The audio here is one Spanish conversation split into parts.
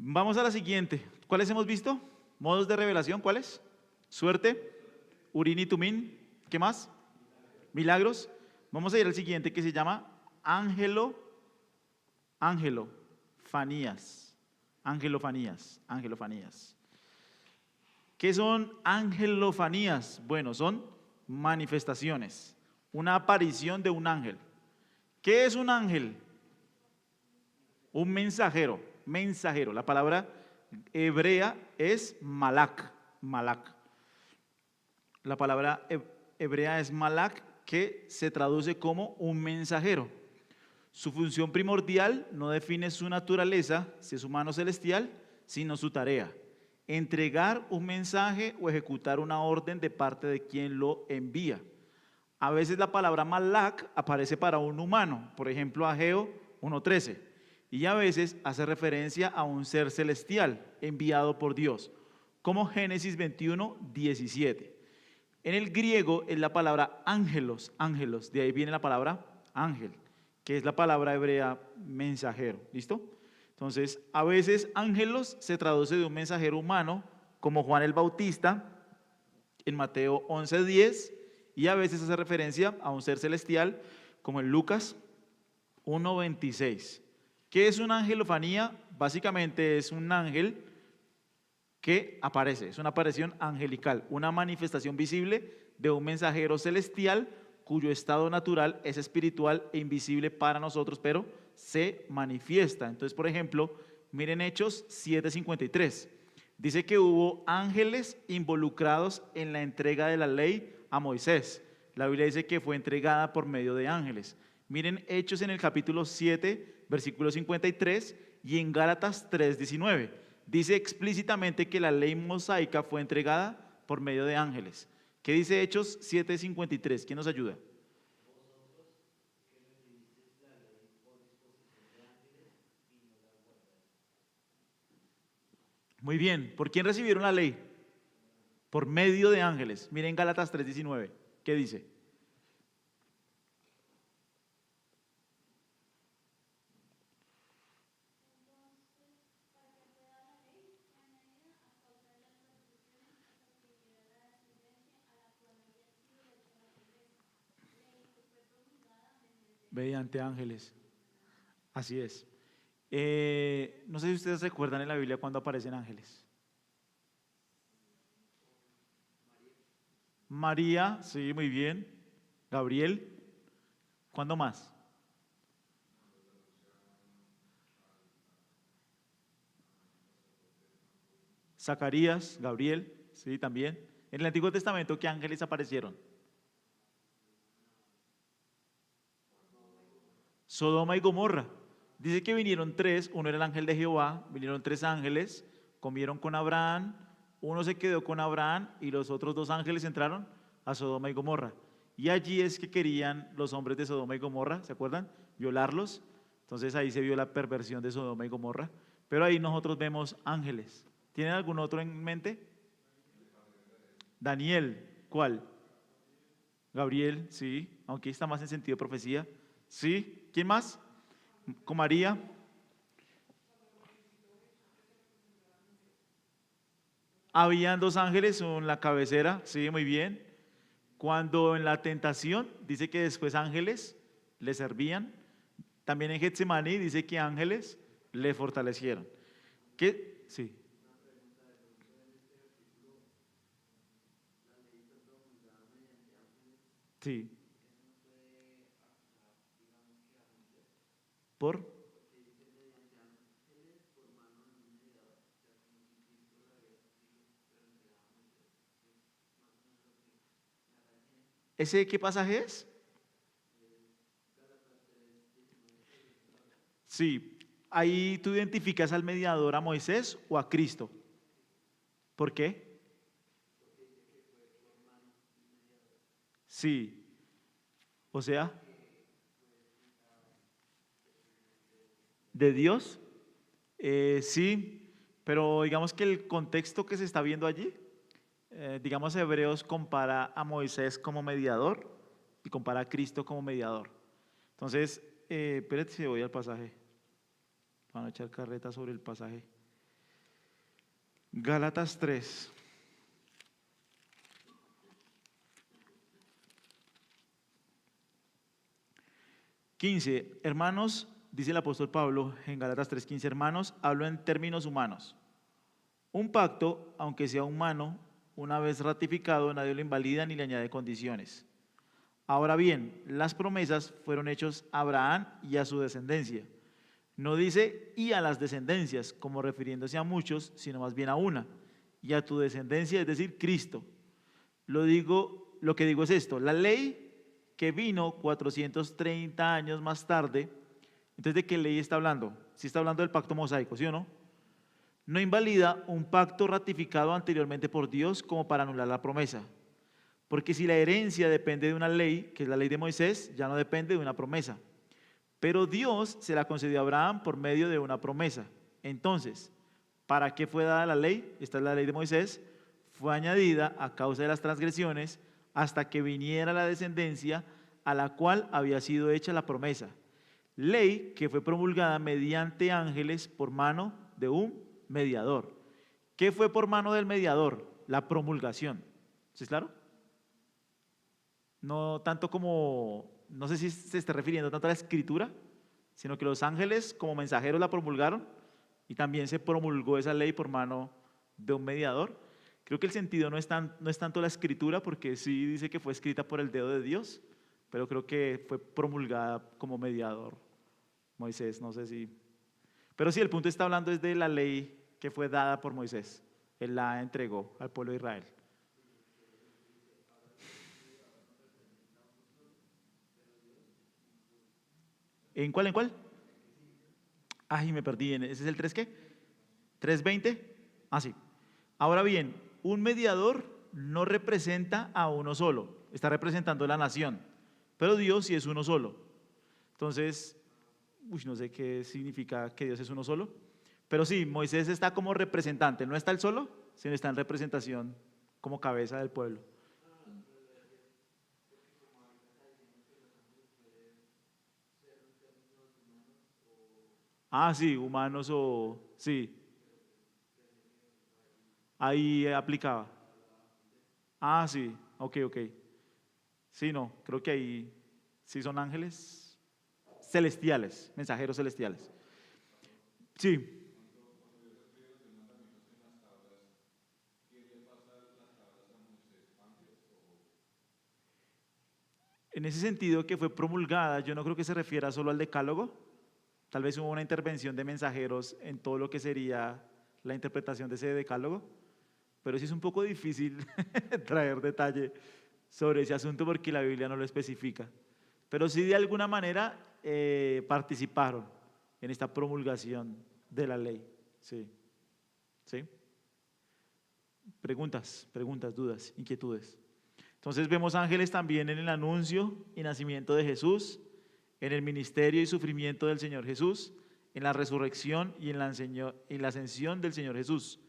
Vamos a la siguiente. ¿Cuáles hemos visto? Modos de revelación, ¿cuáles? Suerte, Urín y Tumín. ¿Qué más? Milagros. Vamos a ir al siguiente que se llama angelofanías. Angelofanías. ¿Qué son angelofanías? Bueno, son manifestaciones, una aparición de un ángel. ¿Qué es un ángel? Un mensajero. La palabra hebrea es malak. La palabra hebrea es malak, que se traduce como un mensajero. Su función primordial no define su naturaleza, si es humano o celestial, sino su tarea: entregar un mensaje o ejecutar una orden de parte de quien lo envía. A veces la palabra malak aparece para un humano, por ejemplo Ageo 1:13, y a veces hace referencia a un ser celestial enviado por Dios, como Génesis 21:17. En el griego es la palabra ángelos, de ahí viene la palabra ángel, que es la palabra hebrea mensajero. ¿Listo? Entonces, a veces ángelos se traduce de un mensajero humano, como Juan el Bautista en Mateo 11:10, y a veces hace referencia a un ser celestial, como en Lucas 1:26. ¿Qué es una angelofanía? Básicamente es un ángel que aparece, es una aparición angelical, una manifestación visible de un mensajero celestial cuyo estado natural es espiritual e invisible para nosotros, pero se manifiesta. Entonces, por ejemplo, miren Hechos 7:53. Dice que hubo ángeles involucrados en la entrega de la ley a Moisés. La Biblia dice que fue entregada por medio de ángeles. Miren Hechos en el capítulo 7, versículo 53, y en Gálatas 3:19. Dice explícitamente que la ley mosaica fue entregada por medio de ángeles. ¿Qué dice Hechos 7:53? ¿Quién nos ayuda? Muy bien. ¿Por quién recibieron la ley? Por medio de ángeles. Miren Gálatas 3:19. ¿Qué dice? Mediante ángeles. Así es. No sé si ustedes recuerdan en la Biblia cuando aparecen ángeles. María, sí, muy bien. Gabriel, ¿cuándo más? Zacarías, Gabriel, sí, también. En el Antiguo Testamento, ¿qué ángeles aparecieron? Sodoma y Gomorra. Dice que vinieron tres, uno era el ángel de Jehová, vinieron tres ángeles, comieron con Abraham, uno se quedó con Abraham y los otros dos ángeles entraron a Sodoma y Gomorra. Y allí es que querían los hombres de Sodoma y Gomorra, ¿se acuerdan? Violarlos. Entonces ahí se vio la perversión de Sodoma y Gomorra. Pero ahí nosotros vemos ángeles. ¿Tienen algún otro en mente? Daniel, ¿cuál? Gabriel, sí, aunque está más en sentido de profecía. Sí, ¿quién más? Con María. Habían dos ángeles en la cabecera, sí, muy bien. Cuando en la tentación dice que después ángeles le servían. También en Getsemaní dice que ángeles le fortalecieron. ¿Qué? Sí, sí. ¿Por? ¿Ese qué pasaje es? Sí. Ahí tú identificas al mediador, a Moisés o a Cristo. ¿Por qué? Sí. O sea, de Dios. Sí, pero digamos que el contexto que se está viendo allí, digamos Hebreos compara a Moisés como mediador y compara a Cristo como mediador. Entonces, espérate si voy al pasaje. Van a echar carreta sobre el pasaje. Gálatas 3. Hermanos, dice el apóstol Pablo en Gálatas 3:15, hermanos, hablo en términos humanos. Un pacto, aunque sea humano, una vez ratificado, nadie lo invalida ni le añade condiciones. Ahora bien, las promesas fueron hechas a Abraham y a su descendencia. No dice y a las descendencias, como refiriéndose a muchos, sino más bien a una, y a tu descendencia, es decir, Cristo. Lo que digo es esto, la ley que vino 430 años más tarde, entonces ¿de qué ley está hablando? Sí está hablando del pacto mosaico, ¿sí o no? No invalida un pacto ratificado anteriormente por Dios como para anular la promesa. Porque si la herencia depende de una ley, que es la ley de Moisés, ya no depende de una promesa. Pero Dios se la concedió a Abraham por medio de una promesa. Entonces, ¿para qué fue dada la ley? Esta es la ley de Moisés. Fue añadida a causa de las transgresiones hasta que viniera la descendencia a la cual había sido hecha la promesa. Ley que fue promulgada mediante ángeles por mano de un mediador. ¿Qué fue por mano del mediador? La promulgación. ¿Sí es claro? No tanto como, no sé si se está refiriendo tanto a la escritura, sino que los ángeles como mensajeros la promulgaron y también se promulgó esa ley por mano de un mediador. Creo que el sentido no es tanto la escritura, porque sí dice que fue escrita por el dedo de Dios, pero creo que fue promulgada como mediador Moisés, no sé si. Pero sí, el punto está hablando es de la ley que fue dada por Moisés. Él la entregó al pueblo de Israel. ¿En cuál? ¿En cuál? Ay, me perdí. ¿Ese es el 3 qué? ¿3:20? Ah, sí. Ahora bien, un mediador no representa a uno solo, está representando a la nación, pero Dios sí es uno solo. Entonces, no sé qué significa que Dios es uno solo, pero sí, Moisés está como representante, no está él solo, sino está en representación como cabeza del pueblo. Ah, sí, humanos o. Sí, ahí aplicaba. Ah, sí, ok, ok. Sí, no, creo que ahí sí son ángeles celestiales, mensajeros celestiales. Sí, en ese sentido que fue promulgada, yo no creo que se refiera solo al decálogo. Tal vez hubo una intervención de mensajeros en todo lo que sería la interpretación de ese decálogo, pero sí es un poco difícil traer detalle sobre ese asunto porque la Biblia no lo especifica. Pero sí de alguna manera participaron en esta promulgación de la ley. Sí, sí. Preguntas, dudas, inquietudes. Entonces vemos ángeles también en el anuncio y nacimiento de Jesús, en el ministerio y sufrimiento del Señor Jesús, en la resurrección y en la ascensión del Señor Jesús.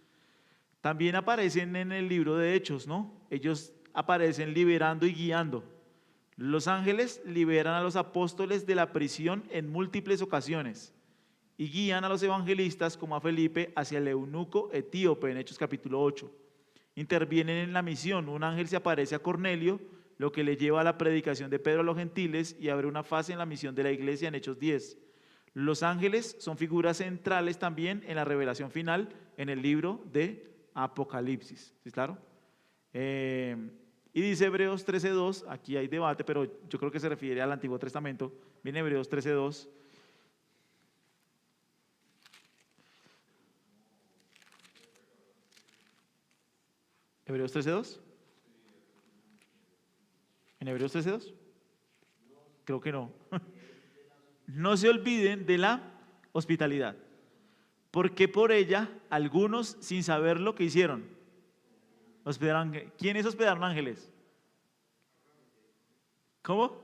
También aparecen en el libro de Hechos, ¿no? Ellos aparecen liberando y guiando. Los ángeles liberan a los apóstoles de la prisión en múltiples ocasiones y guían a los evangelistas como a Felipe hacia el eunuco etíope en Hechos capítulo 8. Intervienen en la misión, un ángel se aparece a Cornelio, lo que le lleva a la predicación de Pedro a los gentiles y abre una fase en la misión de la iglesia en Hechos 10. Los ángeles son figuras centrales también en la revelación final en el libro de Apocalipsis. ¿Sí, claro? Y dice Hebreos 13:2, aquí hay debate, pero yo creo que se refiere al Antiguo Testamento. Viene Hebreos 13:2. Hebreos 13:2. ¿En Hebreos 13:2? Creo que no. No se olviden de la hospitalidad, porque por ella algunos sin saber lo que hicieron. Hospedaron, ¿quiénes hospedaron ángeles? ¿Cómo?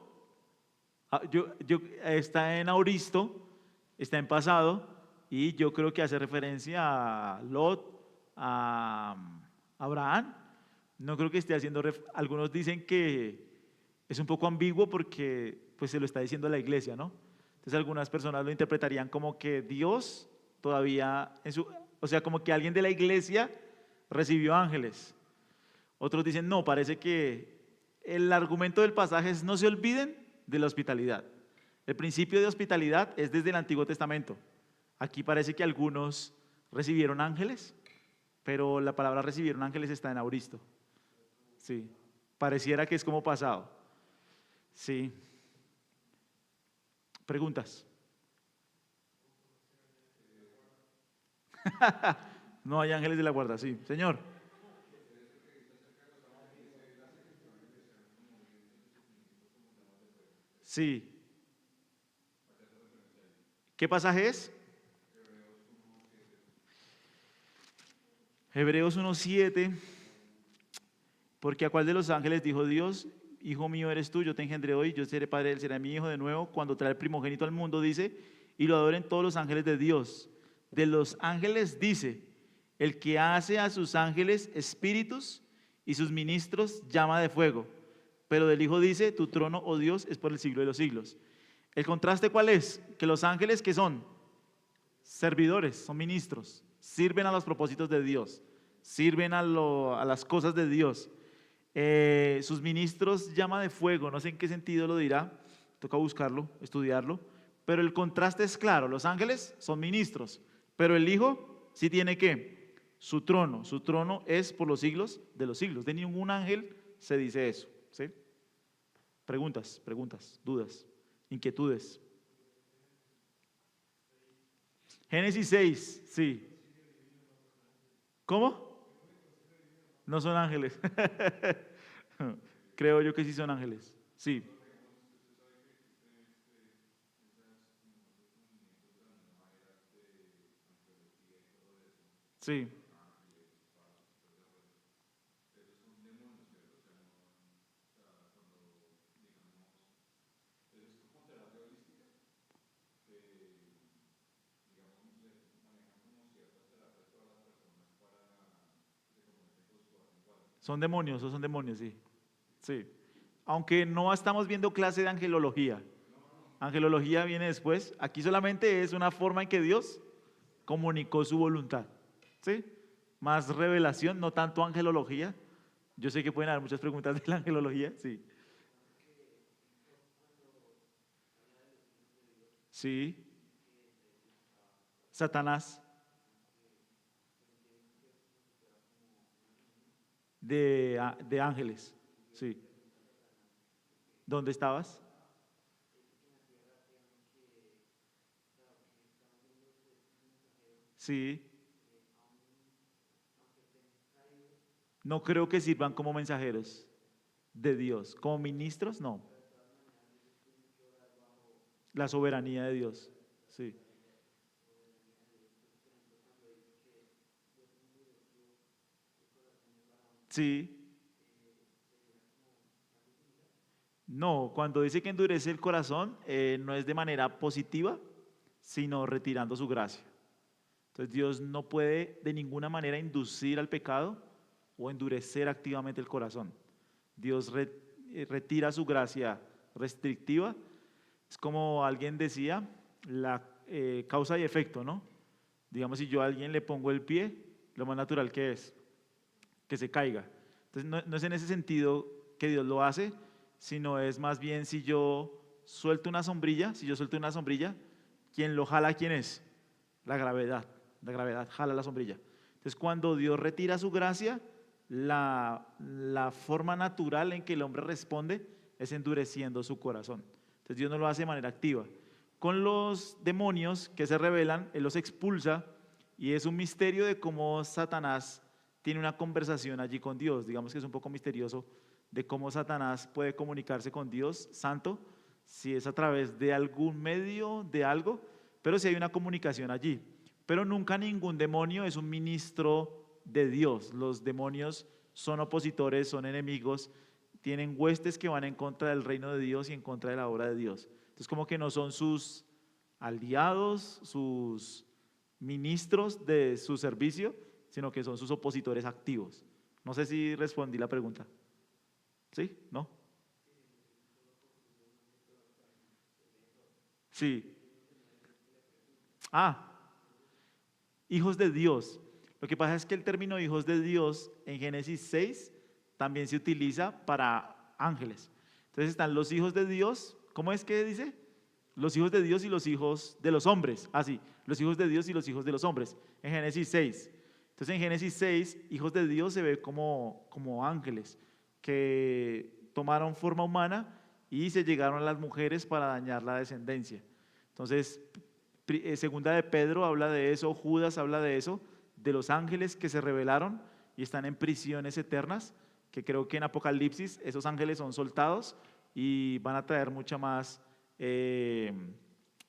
Está en auristo, está en pasado, y yo creo que hace referencia a Lot, a Abraham. No creo que esté haciendo, algunos dicen que es un poco ambiguo porque pues se lo está diciendo la iglesia, ¿no? Entonces algunas personas lo interpretarían como que Dios todavía, o sea, como que alguien de la iglesia recibió ángeles. Otros dicen, no, parece que el argumento del pasaje es no se olviden de la hospitalidad. El principio de hospitalidad es desde el Antiguo Testamento. Aquí parece que algunos recibieron ángeles, pero la palabra recibieron ángeles está en auristo. Sí, pareciera que es como pasado. Sí. ¿Preguntas? No hay ángeles de la guarda, sí. Señor. Sí. ¿Qué pasaje es? Hebreos 1:7. Porque a cuál de los ángeles dijo Dios, hijo mío eres tú, yo te engendré hoy, yo seré padre, él será mi hijo de nuevo. Cuando trae el primogénito al mundo dice, y lo adoren todos los ángeles de Dios. De los ángeles dice, el que hace a sus ángeles espíritus y sus ministros llama de fuego. Pero del Hijo dice, tu trono, oh Dios, es por el siglo de los siglos. ¿El contraste cuál es? Que los ángeles, ¿qué son? Servidores, son ministros, sirven a los propósitos de Dios, sirven a las cosas de Dios. Sus ministros llama de fuego, no sé en qué sentido lo dirá, toca buscarlo, estudiarlo, pero el contraste es claro, los ángeles son ministros, pero el Hijo sí tiene que, su trono es por los siglos de los siglos, de ningún ángel se dice eso, ¿sí? Preguntas, dudas, inquietudes. Génesis 6, sí. ¿Cómo? No son ángeles. Creo yo que sí son ángeles. Sí. Sí. Son demonios, o son demonios, sí. Sí. Aunque no estamos viendo clase de angelología. Angelología viene después. Aquí solamente es una forma en que Dios comunicó su voluntad. ¿Sí? Más revelación, no tanto angelología. Yo sé que pueden haber muchas preguntas de la angelología. Sí. Sí. Satanás. De ángeles. Sí. ¿Dónde estabas? Sí. No creo que sirvan como mensajeros de Dios. Como ministros, no. La soberanía de Dios. Sí. Sí. No, cuando dice que endurece el corazón, no es de manera positiva, sino retirando su gracia. Entonces Dios no puede de ninguna manera inducir al pecado o endurecer activamente el corazón. Dios retira su gracia restrictiva. Es como alguien decía, la causa y efecto, ¿no? Digamos, si yo a alguien le pongo el pie, lo más natural que es que se caiga. Entonces no es en ese sentido que Dios lo hace, sino es más bien si yo suelto una sombrilla, ¿quién lo jala? ¿Quién es? La gravedad. La gravedad jala la sombrilla. Entonces cuando Dios retira su gracia, la forma natural en que el hombre responde es endureciendo su corazón. Entonces Dios no lo hace de manera activa. Con los demonios que se rebelan, Él los expulsa y es un misterio de cómo Satanás tiene una conversación allí con Dios. Digamos que es un poco misterioso de cómo Satanás puede comunicarse con Dios Santo, si es a través de algún medio, de algo, pero si hay una comunicación allí. Pero nunca ningún demonio es un ministro de Dios. Los demonios son opositores, son enemigos, tienen huestes que van en contra del reino de Dios y en contra de la obra de Dios. Entonces como que no son sus aliados, sus ministros de su servicio, sino que son sus opositores activos. No sé si respondí la pregunta. ¿Sí? ¿No? Sí. Ah, hijos de Dios. Lo que pasa es que el término hijos de Dios en Génesis 6 también se utiliza para ángeles. Entonces están los hijos de Dios, ¿cómo es que dice? Los hijos de Dios y los hijos de los hombres. Así, los hijos de Dios y los hijos de los hombres. En Génesis 6. Entonces en Génesis 6, hijos de Dios se ve como ángeles que tomaron forma humana y se llegaron a las mujeres para dañar la descendencia. Entonces, segunda de Pedro habla de eso, Judas habla de eso, de los ángeles que se rebelaron y están en prisiones eternas, que creo que en Apocalipsis esos ángeles son soltados y van a traer mucha más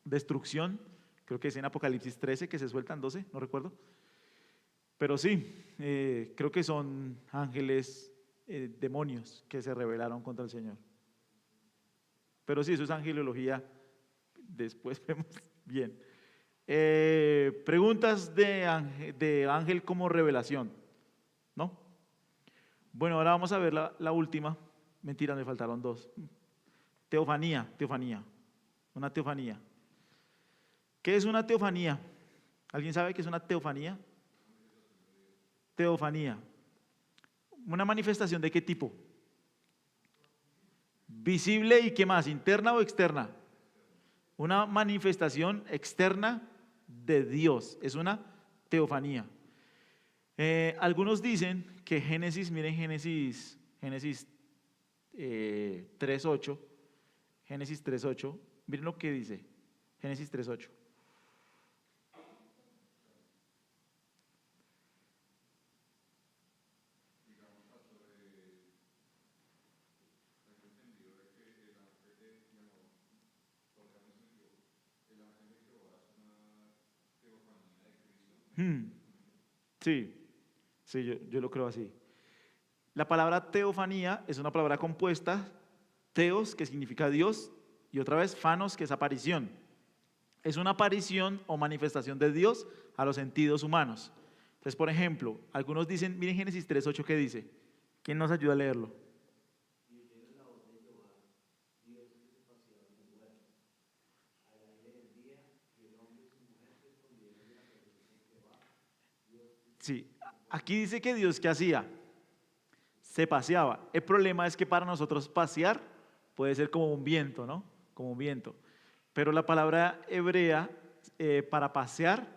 destrucción. Creo que es en Apocalipsis 13 que se sueltan, 12, no recuerdo. Pero sí, creo que son ángeles, demonios que se rebelaron contra el Señor. Pero sí, eso es angelología, después vemos bien. Preguntas de ángel como revelación, ¿no? Bueno, ahora vamos a ver la última. Mentira, me faltaron dos. Teofanía. Una teofanía. ¿Qué es una teofanía? ¿Alguien sabe qué es una teofanía? Teofanía. ¿Una manifestación de qué tipo? ¿Visible y qué más? ¿Interna o externa? Una manifestación externa de Dios. Es una teofanía. Algunos dicen que Génesis, miren Génesis 3.8. Génesis 3.8. Miren lo que dice. Génesis 3.8. Sí, sí, yo lo creo así. La palabra teofanía es una palabra compuesta, teos, que significa Dios, y otra vez fanos, que es aparición. Es una aparición o manifestación de Dios a los sentidos humanos. Entonces, por ejemplo, algunos dicen, miren Génesis 3.8, ¿qué dice? ¿Quién nos ayuda a leerlo? Sí, aquí dice que Dios, ¿qué hacía? Se paseaba. El problema es que para nosotros pasear puede ser como un viento, ¿no? Como un viento. Pero la palabra hebrea para pasear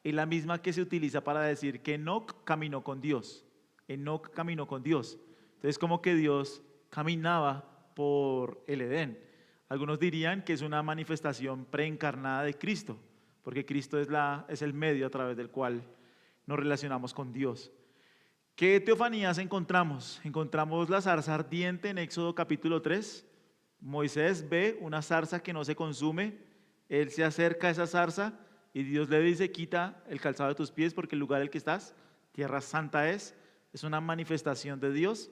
es la misma que se utiliza para decir que Enoc caminó con Dios. Enoc caminó con Dios. Entonces, como que Dios caminaba por el Edén. Algunos dirían que es una manifestación preencarnada de Cristo, porque Cristo es el medio a través del cual nos relacionamos con Dios. ¿Qué teofanías encontramos? Encontramos la zarza ardiente en Éxodo capítulo 3. Moisés ve una zarza que no se consume, él se acerca a esa zarza y Dios le dice, quita el calzado de tus pies porque el lugar en el que estás, tierra santa es una manifestación de Dios.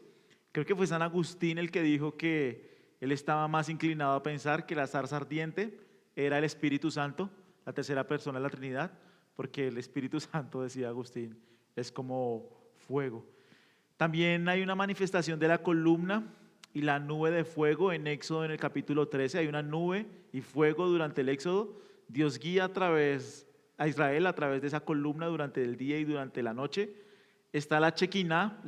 Creo que fue San Agustín el que dijo que él estaba más inclinado a pensar que la zarza ardiente era el Espíritu Santo, la tercera persona de la Trinidad, porque el Espíritu Santo, decía Agustín, es como fuego. También hay una manifestación de la columna y la nube de fuego en Éxodo en el capítulo 13. Hay una nube y fuego durante el Éxodo. Dios guía a Israel a través de esa columna durante el día y durante la noche. Está la Chequiná,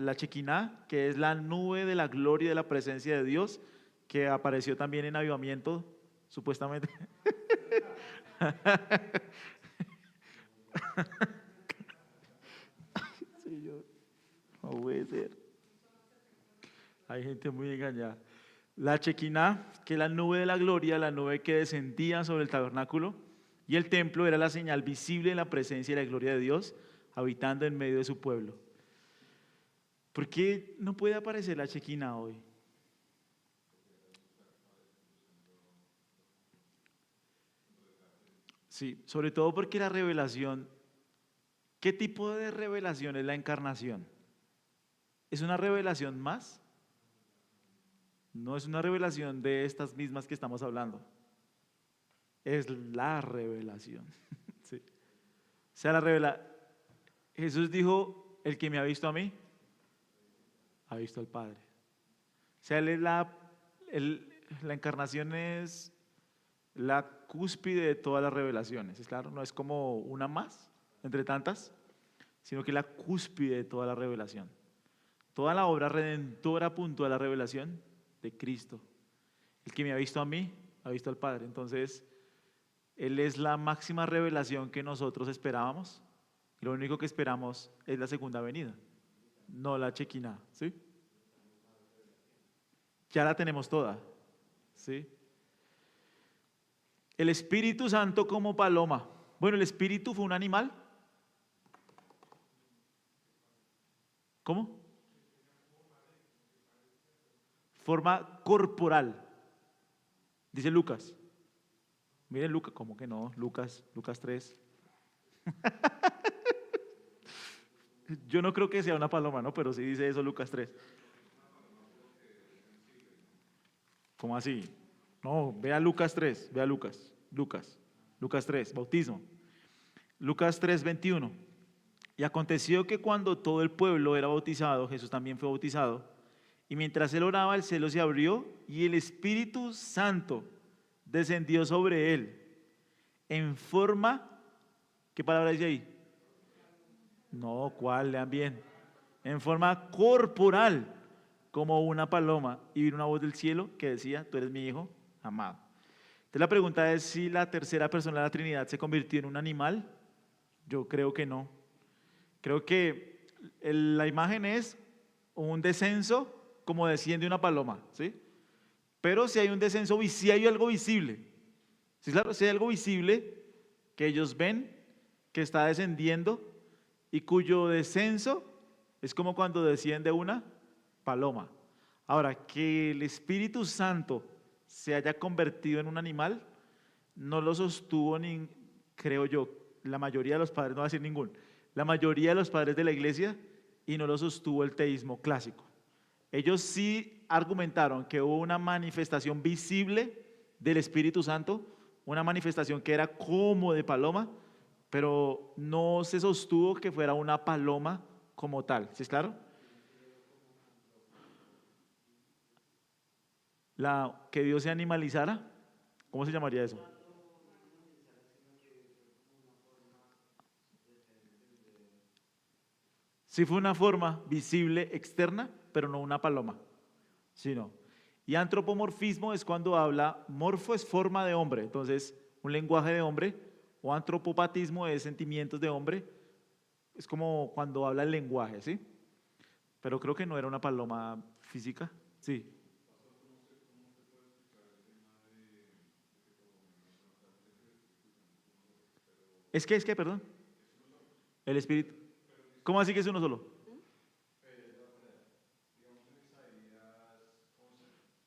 que es la nube de la gloria y de la presencia de Dios, que apareció también en avivamiento, supuestamente. Sí, no puede ser. Hay gente muy engañada. La Chequiná, que es la nube de la gloria, la nube que descendía sobre el tabernáculo, y el templo era la señal visible de la presencia y la gloria de Dios, habitando en medio de su pueblo. ¿Por qué no puede aparecer la Chequiná hoy? Sí, sobre todo porque la revelación, ¿qué tipo de revelación es la encarnación? ¿Es una revelación más? No es una revelación de estas mismas que estamos hablando. Es la revelación. Sí. O sea, Jesús dijo, el que me ha visto a mí, ha visto al Padre. O sea, la encarnación es la cúspide de todas las revelaciones. Es claro, no es como una más entre tantas, sino que es la cúspide de toda la revelación. Toda la obra redentora apuntó a la revelación de Cristo. El que me ha visto a mí, ha visto al Padre. Entonces, Él es la máxima revelación que nosotros esperábamos. Y lo único que esperamos es la segunda venida, no la Shekinah, ¿sí? Ya la tenemos toda, ¿sí? El Espíritu Santo como paloma. Bueno, el Espíritu fue un animal. ¿Cómo? Forma corporal, dice Lucas. Miren Lucas, ¿cómo que no? Lucas 3. Yo no creo que sea una paloma, ¿no? Pero sí dice eso Lucas 3. ¿Cómo así? No, vea Lucas 3, vea Lucas 3, bautismo. Lucas 3, 21. Y aconteció que cuando todo el pueblo era bautizado, Jesús también fue bautizado, y mientras él oraba, el cielo se abrió y el Espíritu Santo descendió sobre él en forma, ¿qué palabra dice ahí? No, ¿cuál? Lean bien. En forma corporal, como una paloma, y vino una voz del cielo que decía: tú eres mi hijo amado. Entonces la pregunta es si la tercera persona de la Trinidad se convirtió en un animal. Yo creo que no. Creo que la imagen es un descenso como desciende una paloma, ¿sí? Pero si hay un descenso, si hay algo visible, ¿sí? Claro, si hay algo visible que ellos ven que está descendiendo y cuyo descenso es como cuando desciende una paloma. Ahora, que el Espíritu Santo se haya convertido en un animal, no lo sostuvo ni, creo yo, la mayoría de los padres, no voy a decir ningún, la mayoría de los padres de la iglesia, y no lo sostuvo el teísmo clásico. Ellos sí argumentaron que hubo una manifestación visible del Espíritu Santo, una manifestación que era como de paloma, pero no se sostuvo que fuera una paloma como tal. ¿Sí es claro? Que Dios se animalizara, ¿cómo se llamaría eso? Sí fue una forma visible externa, pero no una paloma, sino. Y antropomorfismo es cuando habla, morfo es forma de hombre, entonces un lenguaje de hombre, o antropopatismo es sentimientos de hombre, es como cuando habla el lenguaje, ¿sí? Pero creo que no era una paloma física, sí. Es que, perdón, el espíritu. ¿Cómo así que es uno solo?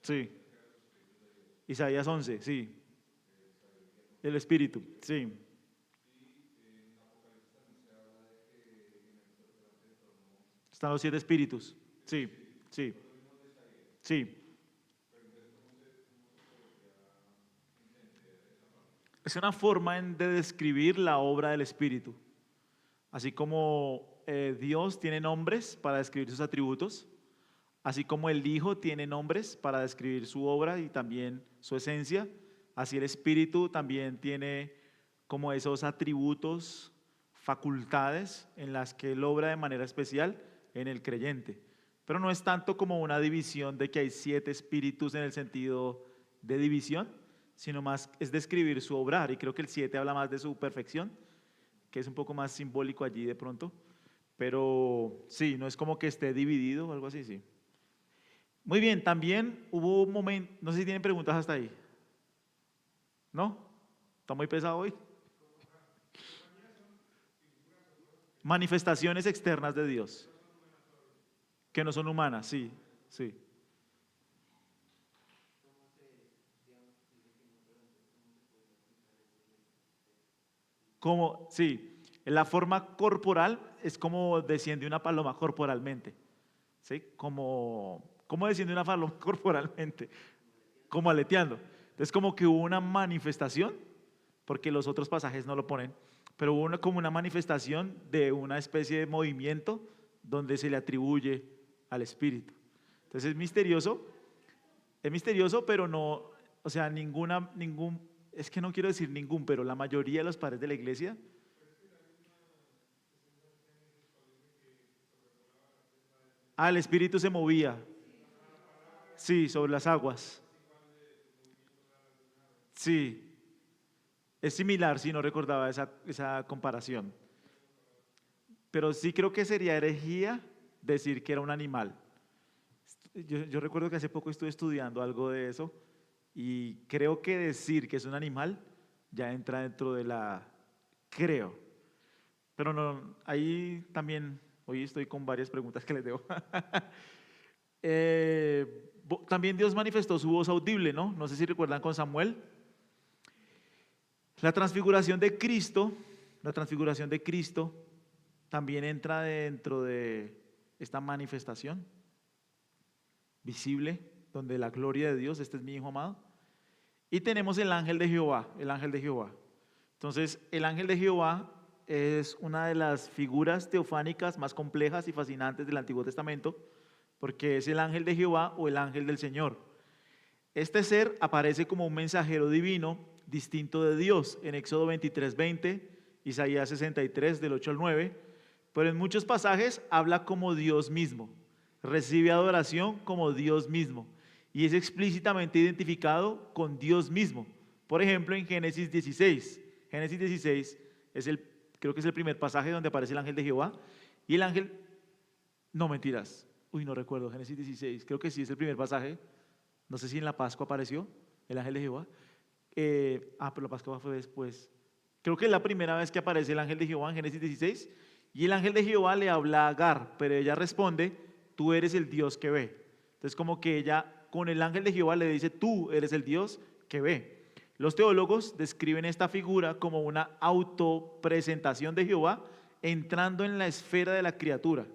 Sí. Isaías 11, sí. El espíritu, sí. Están los 7 espíritus, sí, sí, sí. Es una forma de describir la obra del espíritu. Así como Dios tiene nombres para describir sus atributos, así como el Hijo tiene nombres para describir su obra y también su esencia, así el Espíritu también tiene como esos atributos, facultades en las que él obra de manera especial en el creyente. Pero no es tanto como una división de que hay 7 espíritus en el sentido de división, sino más es describir su obrar, y creo que el 7 habla más de su perfección, que es un poco más simbólico allí de pronto, pero sí, no es como que esté dividido o algo así, sí. Muy bien, también hubo un momento, no sé si tienen preguntas hasta ahí. ¿No? ¿Está muy pesado hoy? Manifestaciones externas de Dios, que no son humanas, sí, sí. Como, sí, la forma corporal es como desciende una paloma corporalmente, ¿sí? Como desciende una paloma corporalmente, como aleteando. Entonces como que hubo una manifestación, porque los otros pasajes no lo ponen, pero hubo como una manifestación de una especie de movimiento donde se le atribuye al Espíritu. Entonces es misterioso, pero no, o sea, es que no quiero decir ningún, pero la mayoría de los padres de la iglesia, Ah, el espíritu se movía. Sí, sobre las aguas. Sí, es similar, si no recordaba esa comparación. Pero sí creo que sería herejía decir que era un animal. Yo recuerdo que hace poco estuve estudiando algo de eso y creo que decir que es un animal ya entra dentro de la... Creo. Pero no, ahí también, hoy estoy con varias preguntas que les debo. También Dios manifestó su voz audible, ¿no? No sé si recuerdan con Samuel. La transfiguración de Cristo, la transfiguración de Cristo también entra dentro de esta manifestación visible, donde la gloria de Dios, este es mi Hijo amado. Y tenemos el ángel de Jehová, el ángel de Jehová. Entonces, el ángel de Jehová es una de las figuras teofánicas más complejas y fascinantes del Antiguo Testamento, porque es el ángel de Jehová o el ángel del Señor. Este ser aparece como un mensajero divino distinto de Dios en Éxodo 23:20, Isaías 63 del 8 al 9, pero en muchos pasajes habla como Dios mismo, recibe adoración como Dios mismo y es explícitamente identificado con Dios mismo. Por ejemplo, en Génesis 16, Génesis 16 creo que es el primer pasaje donde aparece el ángel de Jehová y el ángel, no mentiras, no recuerdo, Génesis 16, creo que sí es el primer pasaje. No sé si en la Pascua apareció el ángel de Jehová. Pero la Pascua fue después. Creo que es la primera vez que aparece el ángel de Jehová en Génesis 16. Y el ángel de Jehová le habla a Agar, pero ella responde, tú eres el Dios que ve. Entonces como que ella con el ángel de Jehová le dice, tú eres el Dios que ve. Los teólogos describen esta figura como una autopresentación de Jehová entrando en la esfera de la criatura,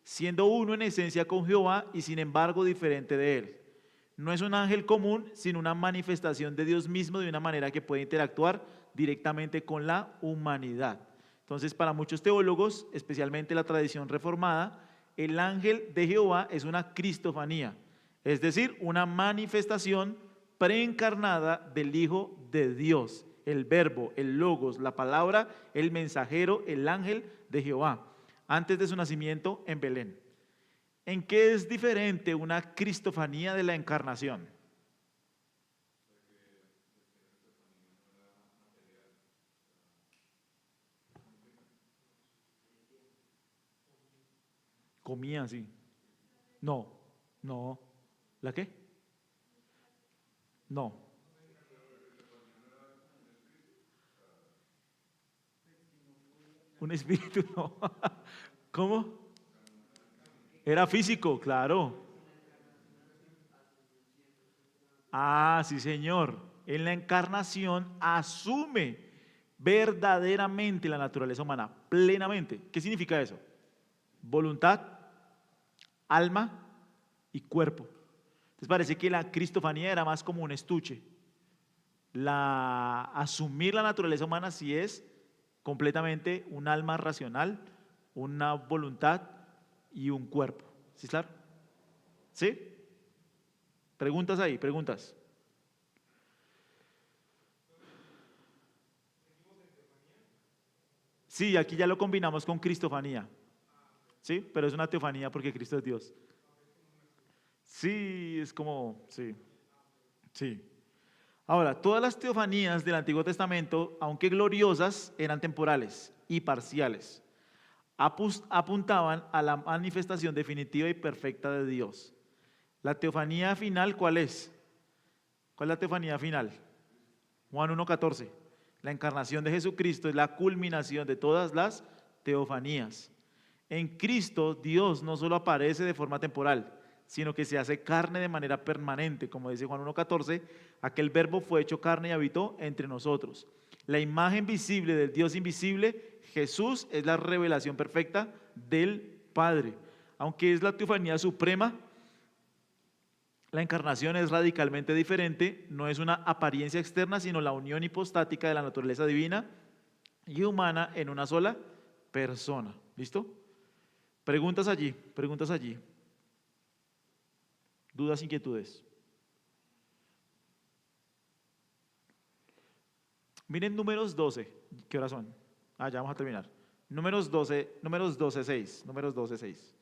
siendo uno en esencia con Jehová y sin embargo diferente de él. No es un ángel común, sino una manifestación de Dios mismo de una manera que puede interactuar directamente con la humanidad. Entonces, para muchos teólogos, especialmente la tradición reformada, el ángel de Jehová es una cristofanía, es decir, una manifestación preencarnada del Hijo de Dios, el verbo, el logos, la palabra, el mensajero, el ángel de Jehová, antes de su nacimiento en Belén. ¿En qué es diferente una cristofanía de la encarnación? Comía así. No, no. ¿La qué? No. Un espíritu, no. ¿Cómo? Era físico, claro. Ah, sí, señor. En la encarnación asume verdaderamente la naturaleza humana, plenamente. ¿Qué significa eso? Voluntad, alma y cuerpo. Entonces parece que la cristofanía era más como un estuche. Asumir la naturaleza humana sí es completamente un alma racional, una voluntad y un cuerpo. ¿Sí, claro? ¿Sí? Preguntas ahí, preguntas. Sí, aquí ya lo combinamos con cristofanía. ¿Sí? Pero es una teofanía porque Cristo es Dios. Sí, es como, sí, sí. Ahora, todas las teofanías del Antiguo Testamento, aunque gloriosas, eran temporales y parciales. Apuntaban a la manifestación definitiva y perfecta de Dios. La teofanía final, ¿cuál es? ¿Cuál es la teofanía final? Juan 1:14. La encarnación de Jesucristo es la culminación de todas las teofanías. En Cristo, Dios no solo aparece de forma temporal, sino que se hace carne de manera permanente, como dice Juan 1:14, aquel verbo fue hecho carne y habitó entre nosotros. La imagen visible del Dios invisible, Jesús, es la revelación perfecta del Padre. Aunque es la teofanía suprema, la encarnación es radicalmente diferente, no es una apariencia externa, sino la unión hipostática de la naturaleza divina y humana en una sola persona. ¿Listo? Preguntas allí, preguntas allí. Dudas, inquietudes. Miren números 12. ¿Qué horas son? Ya vamos a terminar. Números 12, 6. Números 12, 6.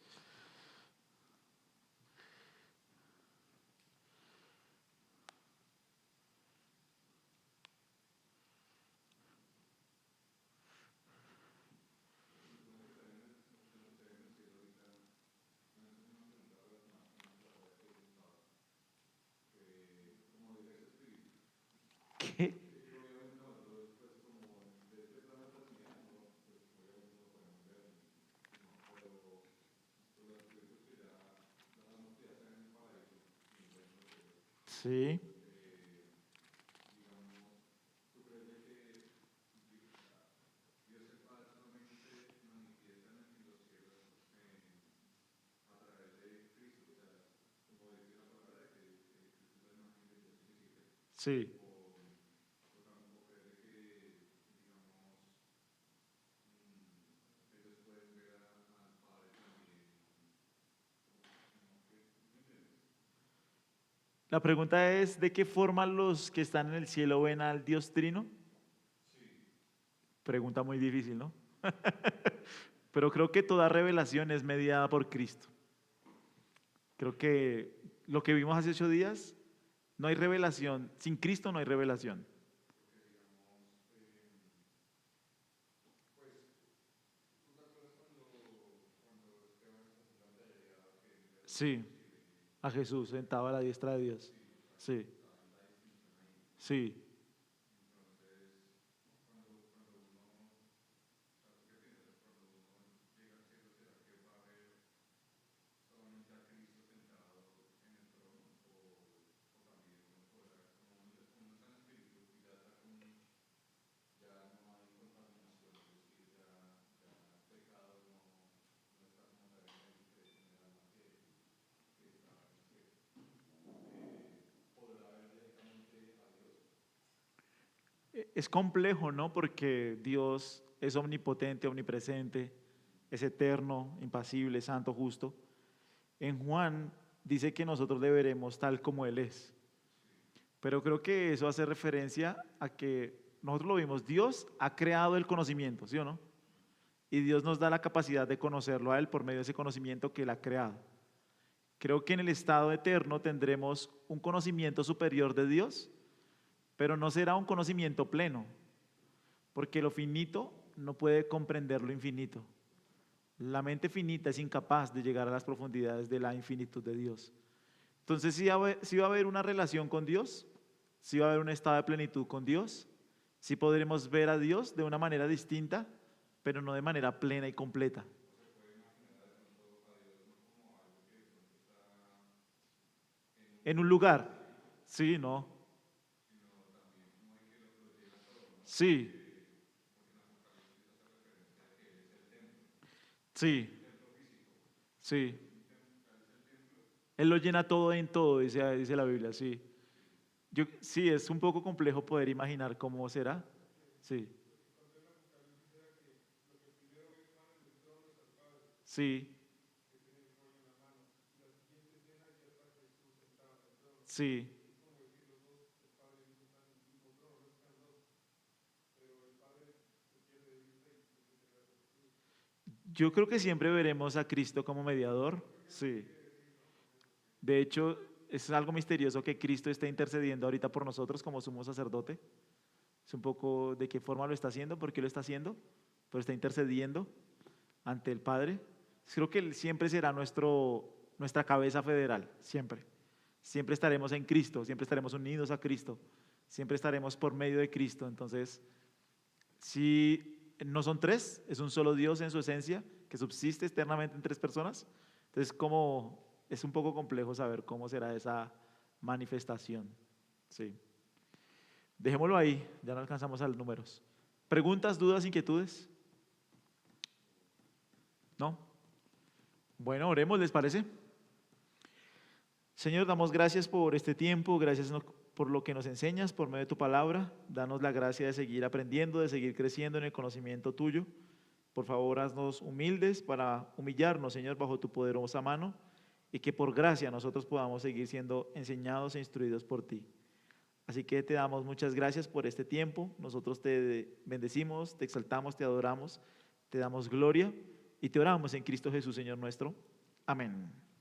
Sí. Sí. La pregunta es, ¿de qué forma los que están en el cielo ven al Dios Trino? Pregunta muy difícil, ¿no? Pero creo que toda revelación es mediada por Cristo. Creo que lo que vimos hace 8 días, no hay revelación. Sin Cristo no hay revelación. Sí, a Jesús sentado a la diestra de Dios. Sí, sí. Es complejo, ¿no? Porque Dios es omnipotente, omnipresente, es eterno, impasible, santo, justo. En Juan dice que nosotros le veremos tal como Él es. Pero creo que eso hace referencia a que nosotros lo vimos, Dios ha creado el conocimiento, ¿sí o no? Y Dios nos da la capacidad de conocerlo a Él por medio de ese conocimiento que Él ha creado. Creo que en el estado eterno tendremos un conocimiento superior de Dios, pero no será un conocimiento pleno, porque lo finito no puede comprender lo infinito. La mente finita es incapaz de llegar a las profundidades de la infinitud de Dios. Entonces, sí va a haber una relación con Dios, sí va a haber un estado de plenitud con Dios, sí podremos ver a Dios de una manera distinta, pero no de manera plena y completa. En un lugar, sí, no, sí, sí, sí. Él lo llena todo en todo, dice la Biblia, sí. Sí, es un poco complejo poder imaginar cómo será. Sí, sí, sí. Yo creo que siempre veremos a Cristo como mediador. Sí. De hecho, es algo misterioso que Cristo esté intercediendo ahorita por nosotros como sumo sacerdote. Es un poco de qué forma lo está haciendo, por qué lo está haciendo, pero está intercediendo ante el Padre. Creo que Él siempre será nuestra cabeza federal, siempre. Siempre estaremos en Cristo, siempre estaremos unidos a Cristo, siempre estaremos por medio de Cristo. Entonces, si no son tres, es un solo Dios en su esencia, que subsiste eternamente en tres personas. Entonces, como es un poco complejo saber cómo será esa manifestación. Sí. Dejémoslo ahí, ya no alcanzamos a los números. ¿Preguntas, dudas, inquietudes? ¿No? Bueno, oremos, ¿les parece? Señor, damos gracias por este tiempo, gracias por lo que nos enseñas por medio de tu palabra. Danos la gracia de seguir aprendiendo, de seguir creciendo en el conocimiento tuyo. Por favor, haznos humildes para humillarnos, Señor, bajo tu poderosa mano y que por gracia nosotros podamos seguir siendo enseñados e instruidos por ti. Así que te damos muchas gracias por este tiempo. Nosotros te bendecimos, te exaltamos, te adoramos, te damos gloria y te oramos en Cristo Jesús, Señor nuestro. Amén.